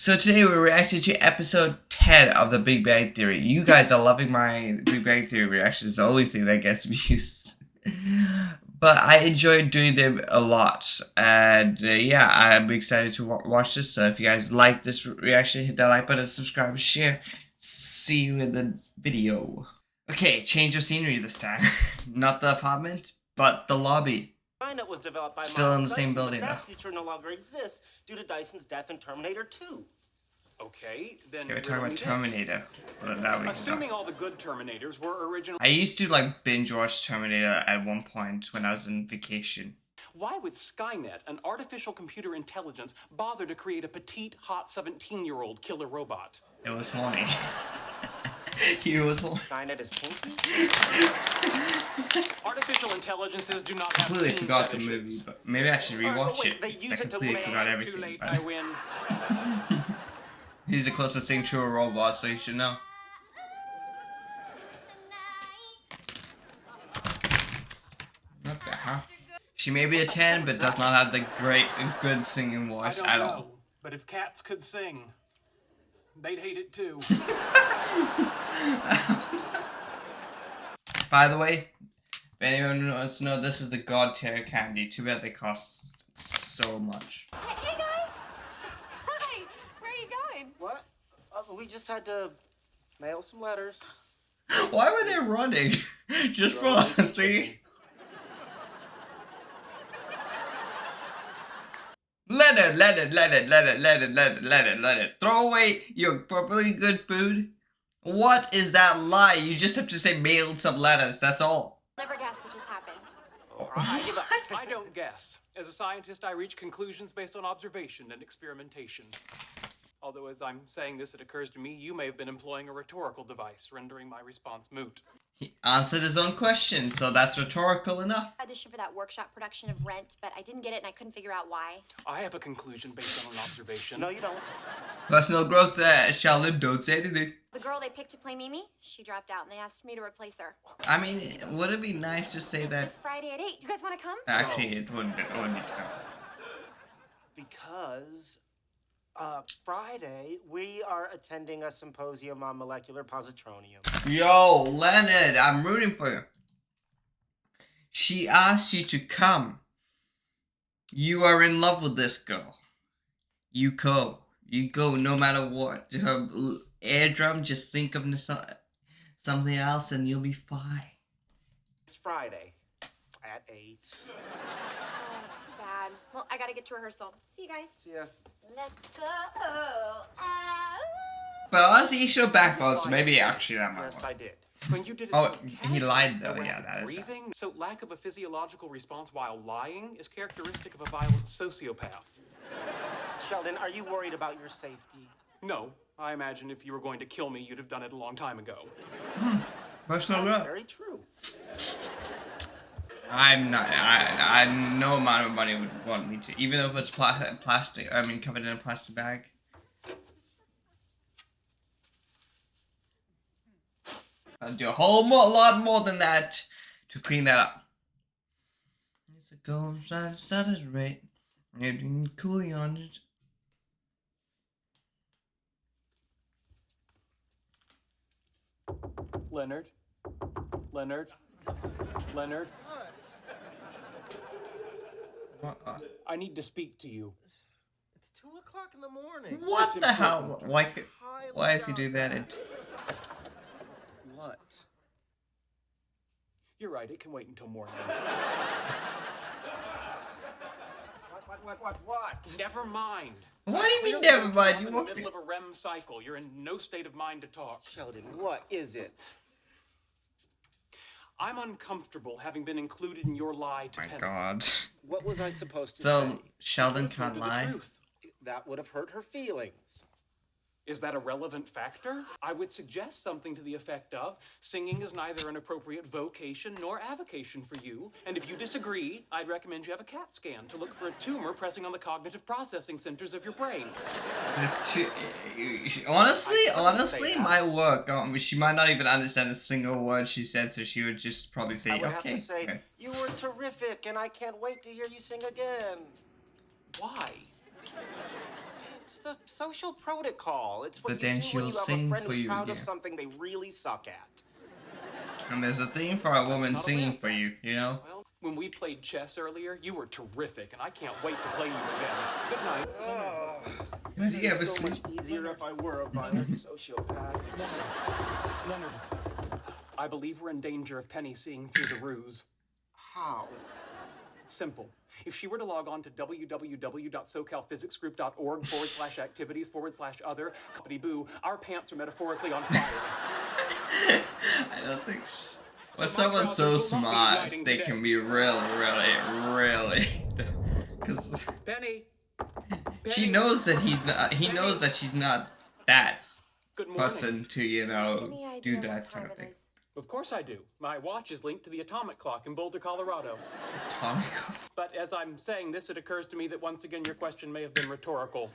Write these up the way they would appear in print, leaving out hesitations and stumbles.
So today we're reacting to episode 10 of The Big Bang Theory. You guys are loving my Big Bang Theory reactions. It's the only thing that gets views. But I enjoyed doing them a lot. And yeah, I'm excited to watch this. So if you guys like this reaction, hit that like button, subscribe, share. See you in the video. Okay, change of scenery this time. Not the apartment, but the lobby. Was developed by Still in the Dyson, same building, but that though. feature no longer exists due to Dyson's death in Terminator 2. Okay, then Okay, we're talking about Terminator. Well, that we assuming all the good Terminators were original. I used to like binge watch Terminator at one point when I was on vacation. Why would Skynet, an artificial computer intelligence, bother to create a petite, hot 17-year-old killer robot? It was horny. He was horny. Skynet is kinky? Artificial intelligences do not have Completely teen forgot the fetishes. movie, but maybe I should rewatch wait, it. They I use it to completely win. forgot Too everything. late, But I win. he's the closest thing to a robot, so you should know. What the hell? She may be a 10, but does not have the good singing voice I don't at know, all. but if cats could sing, they'd hate it too. By the way, if anyone wants to know, this is the God tier candy. Too bad they cost so much. Hey guys! Hi! Where are you going? What? We just had to mail some letters. Why were they running? Just for Rice and singing? chicken. Leonard. Throw away your perfectly good food. What is that lie? You just have to say mailed some letters, that's all. Never guess what just happened. I don't guess. As a scientist, I reach conclusions based on observation and experimentation. Although as I'm saying this, it occurs to me you may have been employing a rhetorical device, rendering my response moot. He answered his own question, so that's rhetorical enough. Audition for that workshop production of Rent, but I didn't get it and I couldn't figure out why. I have a conclusion based on an observation. No, you don't. Personal growth there, Sheldon, don't say anything. The girl they picked to play Mimi, she dropped out and they asked me to replace her. I mean, would it be nice to say that? This Friday at 8. You guys want to come? Actually, it wouldn't be terrible. Because Friday we are attending a symposium on molecular positronium. Yo, Leonard, I'm rooting for you. She asked you to come. You are in love with this girl. You go. You go no matter what. Her eardrum, just think of something else and you'll be fine. It's Friday at 8. Oh, too bad. Well, I gotta get to rehearsal. See you guys. See ya. Let's go. Ah. But honestly, he showed backbone, so maybe actually that might Yes, work. I did. When you did it Oh, so he casually, lied though, no yeah, rapid that is breathing. So lack of a physiological response while lying is characteristic of a violent sociopath. Sheldon, are you worried about your safety? No, I imagine if you were going to kill me, you'd have done it a long time ago. Personal That's growth. very true. I'm not. I no amount of money would want me to, even if it's plastic. I mean, covered in a plastic bag. I'll do a whole lot more than that to clean that up. It's a gold rate. Getting cooling on it. Leonard? Leonard? Leonard? What? I need to speak to you. It's 2 o'clock in the morning. What It's the hell? important. Why is he doing that? What? You're right, it can wait until morning. What? Never mind. What do you mean, Clearly, never mind? I'm You in the won't middle of a REM cycle. You're in no state of mind to talk. Sheldon, what is it? I'm uncomfortable having been included in your lie to My Penny. God. What was I supposed to say? So Sheldon Truth or can't the lie. truth. That would have hurt her feelings. Is that a relevant factor? I would suggest something to the effect of, singing is neither an appropriate vocation nor avocation for you, and if you disagree, I'd recommend you have a CAT scan to look for a tumor pressing on the cognitive processing centers of your brain. It's too. Honestly, my work. She might not even understand a single word she said, so she would just probably say, I would "Okay." have to say, okay. you were terrific, and I can't wait to hear you sing again. Why? That's the social protocol. It's what But you then do when she'll you have a sing friend for who's you, proud of yeah. something they really suck at. And there's a theme for a woman Not singing aware of for that. you, you know? Well, when we played chess earlier, you were terrific, and I can't wait to play you again. Good night. But yeah, but so sleep. much easier if I were a violent sociopath. Leonard, I believe we're in danger of Penny seeing through the ruse. How? Simple. If she were to log on to www.socalphysicsgroup.org/activities/other, boo, our pants are metaphorically on fire. I don't think. So When my someone's so trousers will not be smart, igniting they today. can be really. Because Penny. she knows that he's not. He knows that she's not that Good morning. person to, you know, Any idea do what that time kind of it thing. is? Of course I do. My watch is linked to the atomic clock in Boulder, Colorado. Atomic. But as I'm saying this, it occurs to me that once again your question may have been rhetorical.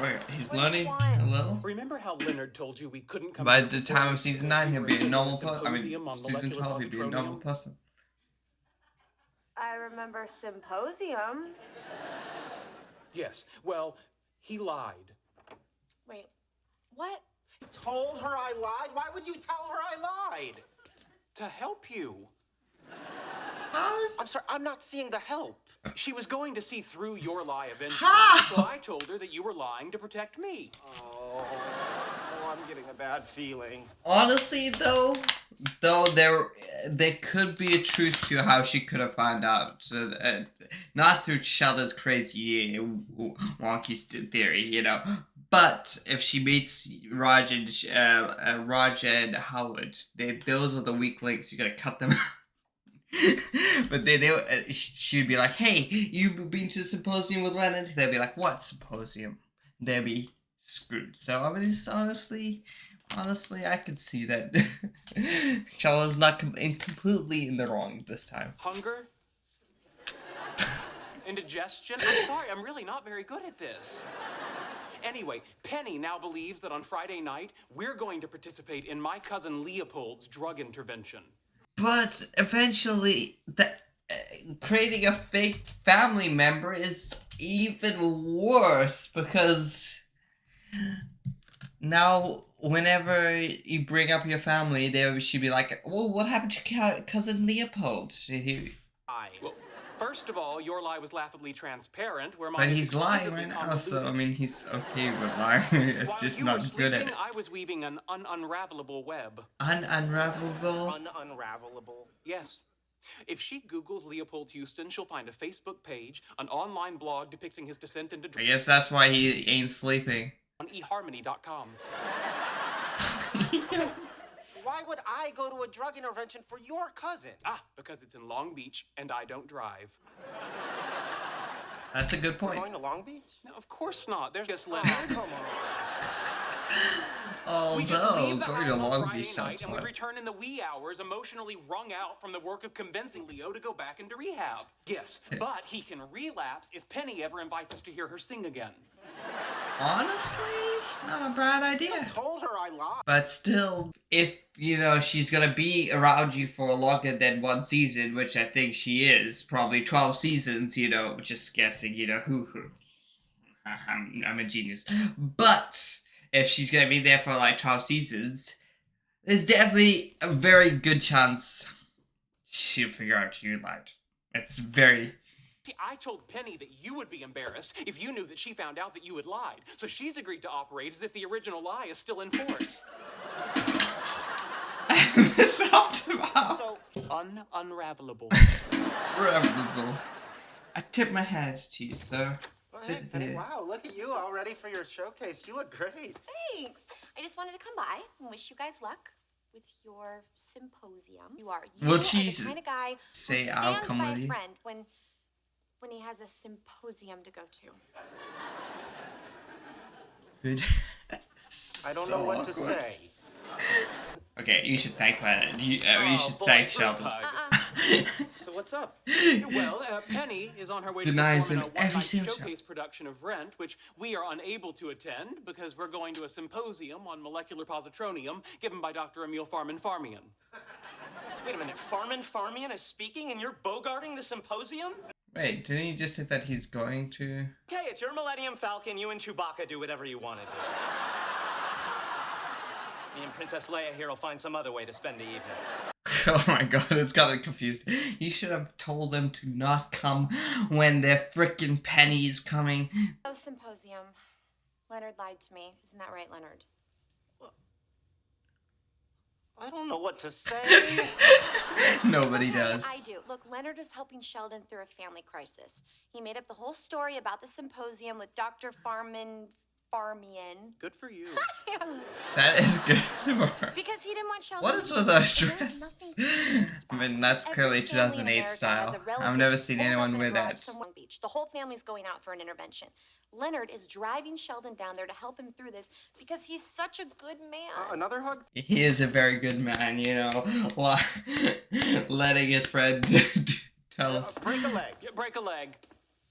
Wait, he's What do you learning want? a little. Remember how Leonard told you we couldn't come By here the before time of because season we 9, he'll were be a attending normal person. I mean, symposium on season molecular 12, he'll be a normal positronium? person. I remember symposium. Yes. Well, he lied. Wait, what? Told her I lied? Why would you tell her I lied? To help you. I'm sorry, I'm not seeing the help. She was going to see through your lie eventually. How? So I told her that you were lying to protect me. Oh, I'm getting a bad feeling. Honestly, though there could be a truth to how she could have found out. So, not through Sheldon's crazy wonky theory, you know. But if she meets Raj and Howard, those are the weak links. You gotta cut them. But she'd be like, "Hey, you've been to the symposium with Leonard?" They'd be like, "What symposium?" They'd be screwed. So I mean, it's honestly, I could see that Sheldon's not completely in the wrong this time. Hunger? Indigestion? I'm sorry, I'm really not very good at this. Anyway, Penny now believes that on Friday night, we're going to participate in my cousin Leopold's drug intervention. But eventually, creating a fake family member is even worse because now whenever you bring up your family, they should be like, "Well, what happened to cousin Leopold?" Well, first of all, your lie was laughably transparent, where But mine is he's lying exquisitely right now, so I convoluted. mean, he's okay with lying. It's While just you not were good at sleeping, it. I was weaving an unravelable web. Unravelable. Unravelable. Yes. If she Googles Leopold Houston, she'll find a Facebook page, an online blog depicting his descent into I drugs guess that's why he ain't sleeping. on eharmony.com. Why would I go to a drug intervention for your cousin? Ah, because it's in Long Beach and I don't drive. That's a good We're point. going to Long Beach? No, of course not. There's just Oh, Leonard. come on. We just Although leave the going house to on Long Friday Beach night sounds and we fun. return in the wee hours, emotionally wrung out from the work of convincing Leo to go back into rehab. Yes, but he can relapse if Penny ever invites us to hear her sing again. Honestly, not a bad idea. Still told her I lied. But still, if, you know, she's gonna be around you for longer than one season, which I think she is, probably 12 seasons, you know, just guessing, you know, who. I'm a genius. But if she's gonna be there for like 12 seasons, there's definitely a very good chance she'll figure out you lied. It's very... See, I told Penny that you would be embarrassed if you knew that she found out that you had lied. So she's agreed to operate as if the original lie is still in force. This helped him out. So, Unravelable. Unravelable. I tip my hats to you, sir. well, hey, Penny, wow, look at you all ready for your showcase. You look great. Thanks. I just wanted to come by and wish you guys luck with your symposium. You are Will the she kind of guy say who I'll stands come by with a you? friend when he has a symposium to go to. Good. I don't know what to say. Okay, you should thank Leonard. You Oh, should boy, thank fruit Sheldon. pug. So what's up? Well, Penny is on her way Denies to perform in him a every one-night single showcase production of Rent, which we are unable to attend because we're going to a symposium on molecular positronium given by Dr. Emil Farman-Farmian. Wait a minute, Farman-Farmian is speaking and you're bogarting the symposium? Wait, didn't he just say that he's going to? Okay, it's your Millennium Falcon. You and Chewbacca do whatever you want to do. Me and Princess Leia here will find some other way to spend the evening. Oh my god, it's gotten confused. You should have told them to not come when their frickin' penny is coming. Oh, symposium. Leonard lied to me. Isn't that right, Leonard? I don't know what to say. Nobody Okay, does. I do. Look, Leonard is helping Sheldon through a family crisis. He made up the whole story about the symposium with Dr. Farmian. Good for you. That is good. Because he didn't want Sheldon. What is to with be those there was dresses? nothing to be embarrassed I mean, about. that's Every clearly family in 2008 America has style. a relative I've never seen holed up anyone in a wear garage that. somewhere on the beach. The whole family's going out for an intervention. Leonard is driving Sheldon down there to help him through this because he's such a good man. Another hug? He is a very good man, you know, letting his friend tell Break a leg. Yeah, break a leg.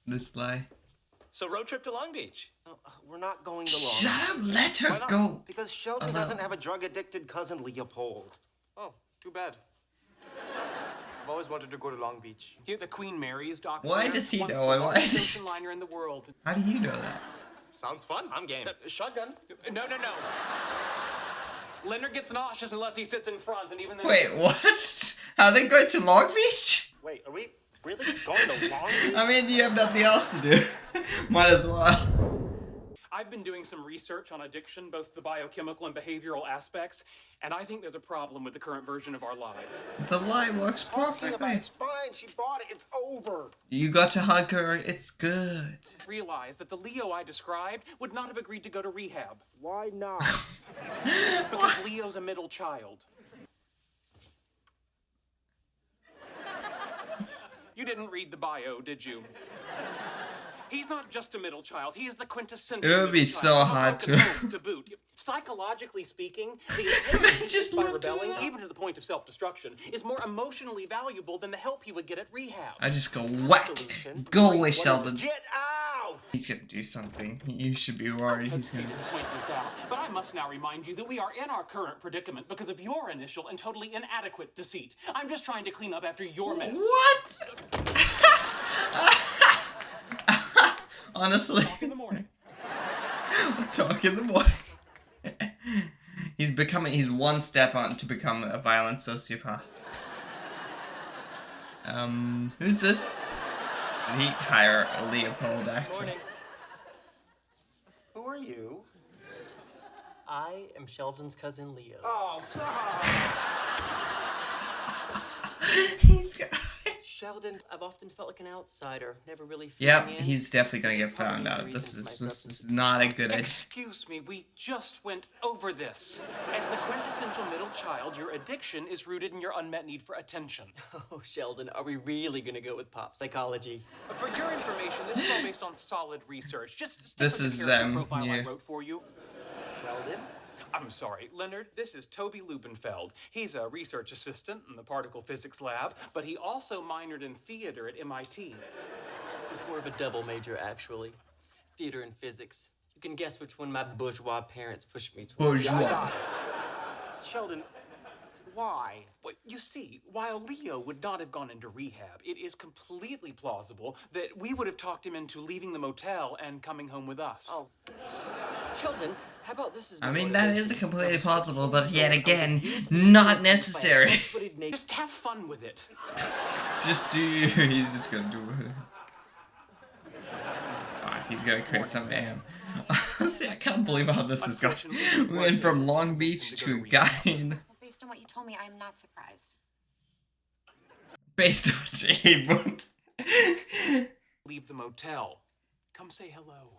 this lie. So road trip to Long Beach. We're not going to Long. Shut up, let her Why not? go. Because Sheldon Oh, no. doesn't have a drug-addicted cousin, Leopold. Oh, too bad. I've always wanted to go to Long Beach. The Queen Mary's doctor. Why does he once know the and why largest is he- ocean liner in the world. How do you know that? Sounds fun. I'm game. Shotgun. No. Leonard gets nauseous unless he sits in front, and even then. Wait, what? How they going to Long Beach? Wait, are we really going to Long Beach? I mean, you have nothing else to do. Might as well. I've been doing some research on addiction, both the biochemical and behavioral aspects, and I think there's a problem with the current version of our lie. The lie works Talking about perfectly. it's fine. She bought it. It's over. You got to hug her. It's good. Realize that the Leo I described would not have agreed to go to rehab Why not? because Leo's a middle child. You didn't read the bio, did you? He's not just a middle child. He is the quintessential. It would be middle so child. hard Broken to- home to boot. Psychologically speaking, the attention Just by lifted it rebelling, up. even to the point of self-destruction, is more emotionally valuable than the help he would get at rehab. I just go whack. Solution. Go away, What is it? Sheldon. Get out! He's gonna do something. You should be worried. He's Hesitated gonna. to point this out, but I must now remind you that we are in our current predicament because of your initial and totally inadequate deceit. I'm just trying to clean up after your mess. What? Honestly. Talk in the morning. Talk in the morning. He's one step on to become a violent sociopath. Who's this? Did he hire a Leopold actor? Morning. Who are you? I am Sheldon's cousin Leo. Oh, God. He's got... Sheldon. I've often felt like an outsider, never really fit Yep, in. he's definitely gonna Which get is probably found the out. reason This for my is substance not a good idea. Excuse me, we just went over this. As the quintessential middle child, your addiction is rooted in your unmet need for attention. Oh, Sheldon, are we really gonna go with pop psychology? For your information, this is all based on solid research. Just stick This with the is, character profile I yeah. wrote for you. Sheldon? I'm sorry, Leonard, this is Toby Loobenfeld. He's a research assistant in the particle physics lab, but he also minored in theater at MIT. It's more of a double major, actually. Theater and physics. You can guess which one my bourgeois parents pushed me towards. Bourgeois. Sheldon, why? Well, you see, while Leo would not have gone into rehab, it is completely plausible that we would have talked him into leaving the motel and coming home with us. Oh, Sheldon, how about this is I my mean, that motivation? is completely I was possible, 15 but years yet old. I was again, abused not by a necessary. footed naked- Just have fun with it. Just do you. He's just gonna do it. Ah, he's gonna create some man. Honestly, I can't believe how this is going. We went from Long Beach to a guy in. Based on what you told me, I'm not surprised. Based on Jane. Leave the motel. Come say hello.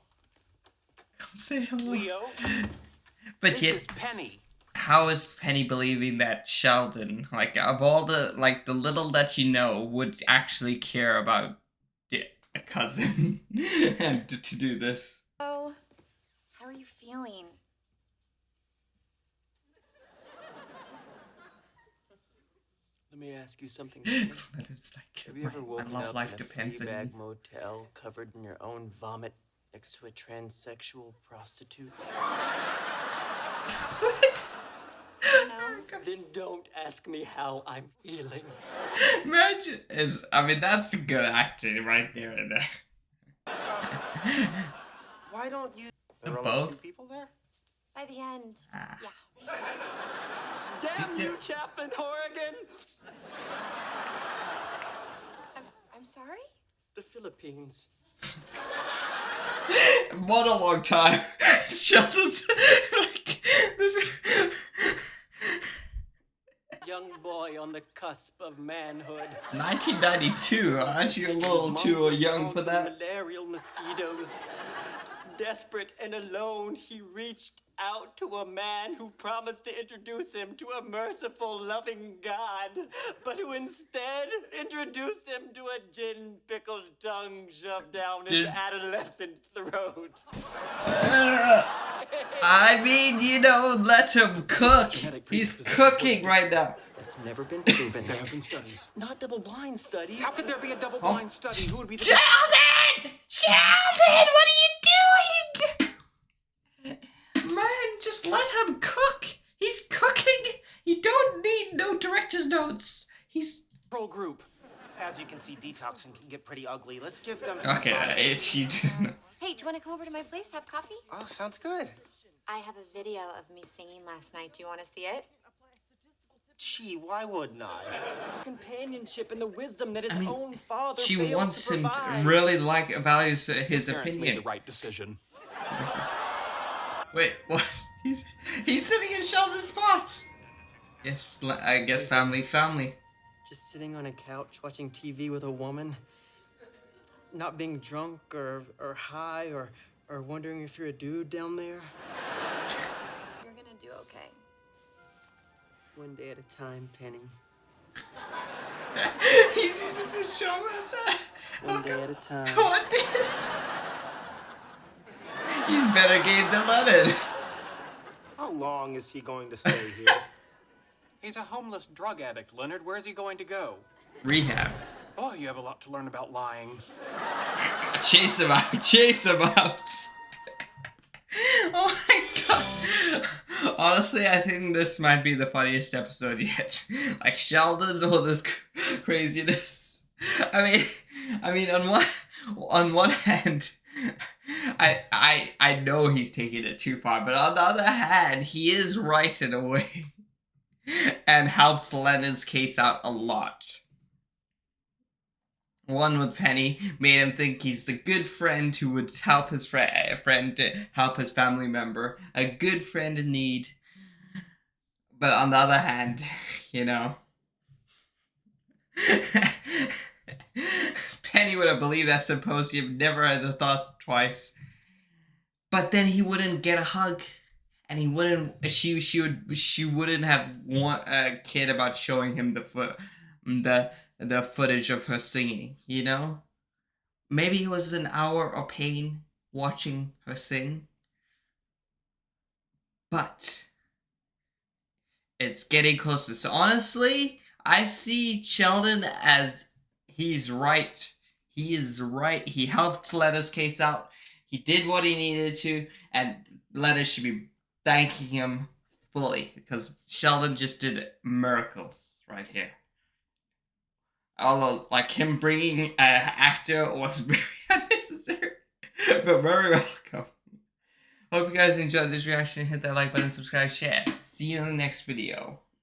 Come say hello. Leo, But this yet, is Penny. how is Penny believing that Sheldon, like, of all the, like, the little that you know, would actually care about a cousin and to do this? Oh, how are you feeling? Let me ask you something. Penny. But it's like, Have you ever my woken love up life in a depends on you. bag motel covered in your own vomit next to a transsexual prostitute? What? You know? Then don't ask me how I'm feeling. Imagine, that's good acting right there and there. Why don't you... There are Both? only 2 people there? By the end, Ah. yeah. Damn you, Chaplin, Oregon! I'm sorry? The Philippines. What a long time. Sheldon's like this. Young boy on the cusp of manhood. 1992. Aren't you a little too young for that? Malarial mosquitoes. Desperate and alone, he reached out to a man who promised to introduce him to a merciful, loving God, but who instead introduced him to a gin-pickled tongue shoved down his adolescent throat. I mean, let him cook. He's cooking right now. That's never been proven. There have been studies. Not double-blind studies. How could there be a double-blind study? Who would be the... Sheldon! Sheldon, what are you doing? Man, just let him cook. He's cooking. He don't need no director's notes. He's... Control group. As you can see, detoxing can get pretty ugly. Let's give them Okay, she didn't. Hey, do you want to come over to my place, have coffee? Oh, sounds good. I have a video of me singing last night. Do you want to see it? Gee, why wouldn't I? Companionship and the wisdom that his own father She failed wants to him to provide. really values his Parents made opinion. the right decision. Wait, what? He's sitting in Sheldon's spot. Yes, I guess family. Just sitting on a couch watching TV with a woman, not being drunk or high or wondering if you're a dude down there. You're gonna do okay. One day at a time, Penny. He's using this show as a... One day at a time. One day. He's better game than Leonard. How long is he going to stay here? He's a homeless drug addict, Leonard. Where's he going to go? Rehab. Oh, you have a lot to learn about lying. Chase him out. Oh my god. Honestly, I think this might be the funniest episode yet. Like Sheldon's all this craziness. I mean, on one hand, I know he's taking it too far, but on the other hand, he is right in a way, and helped Leonard's case out a lot. One with Penny made him think he's the good friend who would help his friend to help his family member, a good friend in need. But on the other hand, Penny would have believed that symposium, never had thought twice. But then he wouldn't get a hug, and he wouldn't. She wouldn't have cared about showing him the footage of her singing. Maybe it was an hour of pain watching her sing, but it's getting closer. So honestly, I see Sheldon as he's right. He is right. He helped Leonard's case out. He did what he needed to, and Leonard should be thanking him fully, because Sheldon just did miracles right here. Although, like, him bringing an actor was very unnecessary, but very welcome. Hope you guys enjoyed this reaction. Hit that like button, subscribe, share. See you in the next video.